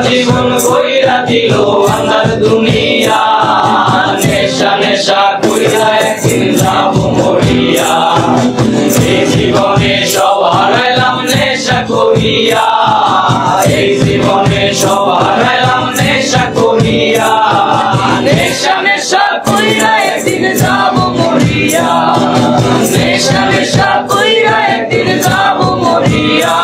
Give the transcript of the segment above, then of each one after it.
জীবন কইরা দিল আন্ধার দুনিয়া, নেশা নেশা কইরা একদিন যাব মরিয়া। এই জীবনে সব হারাইলাম নেশা করিয়া, এই জীবনে সব হারাইলাম নেশা করিয়া। নেশা নেশা কইরা একদিন যাব মরিয়া, নেশা নেশা কইরা একদিন যাব মরিয়া।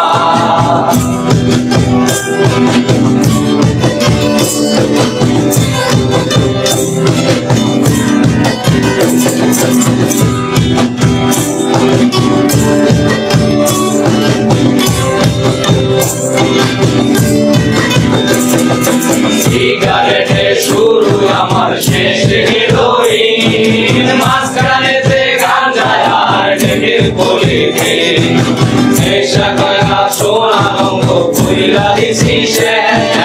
সিগারেটে শুরু আমার শেষ হিরোইন, মাঝখানেতে গাঞ্জায় আর ঢেকের পলিতে। নেশা কয়া সোনা রঙ কইরা দিছি সে,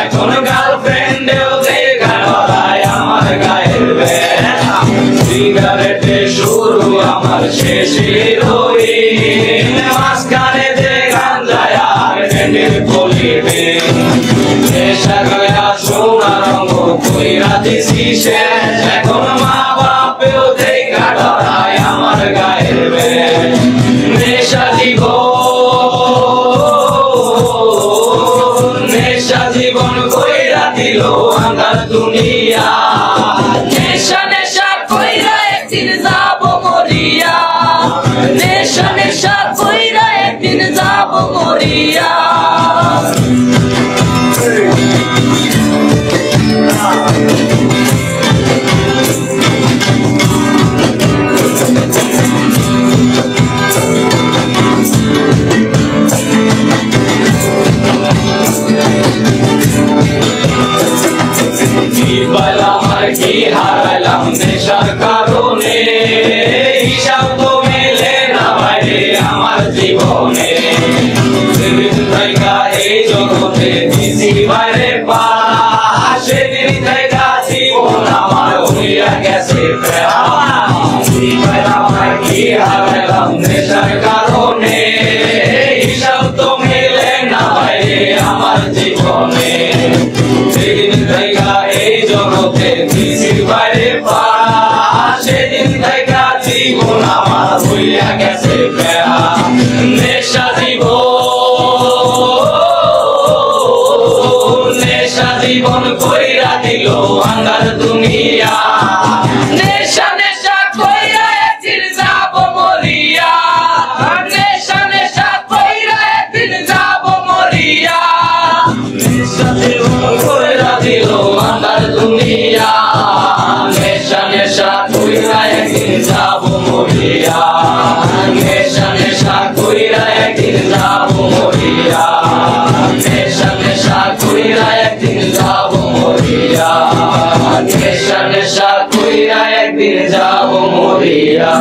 এখন গার্লফ্রেন্ডেও দেখা ধরায় আমার গায়ের ব্যথা। সিগারেটে শুরু আমার শেষ হিরোইন, মাঝখানেতে গাঞ্জায় আর ঢেকের পলিতে। নেশা কয়া সোনা রঙ কইরা দিছি সে, এখন মা বাপেও দেখা ধরায় আমার গায়ের ব্যথা। নেশা জীবন কইরা দিল আন্ধার দুনিয়া, নেশা নেশা কইরা একদিন যাব মরিয়া, নেশা নেশা কইরা একদিন যাব মরিয়া। কি হারাইলাম নেশার কারণে, হিসাব তো মেলে না বাইরে আমার জীবনে। সেদিন থেকে এই জগতে দিছি বাইরে পা, সেদিন থেকে জীবন আমার হইয়া গেছে প্রেমা। কি হারাইলাম নেশার কারণে, হিসাব তো মেলে না বাইরে আমার জীবনে। সেদিন থেকে এই জগতে দিছি বাইরে পা, সেদিন থেকে জীবন আমার হইয়া গেছে প্রেমা। নেশা জীবন কইরা দিল আন্ধার দুনিয়া, নেশা নেশা কইরা একদিন যাব মরিয়া, নেশা নেশা কইরা একদিন যাব মরিয়া। নেশা জীবন কইরা দিল আন্ধার দুনিয়া, নেশা নেশা কইরা একদিন যাব মরিয়া, নেশা নেশা কইরা একদিন যাব মরিয়া, নেশা নেশা কইরা একদিন যাব মরিয়া, নেশা নেশা কইরা একদিন যাব মরিয়া।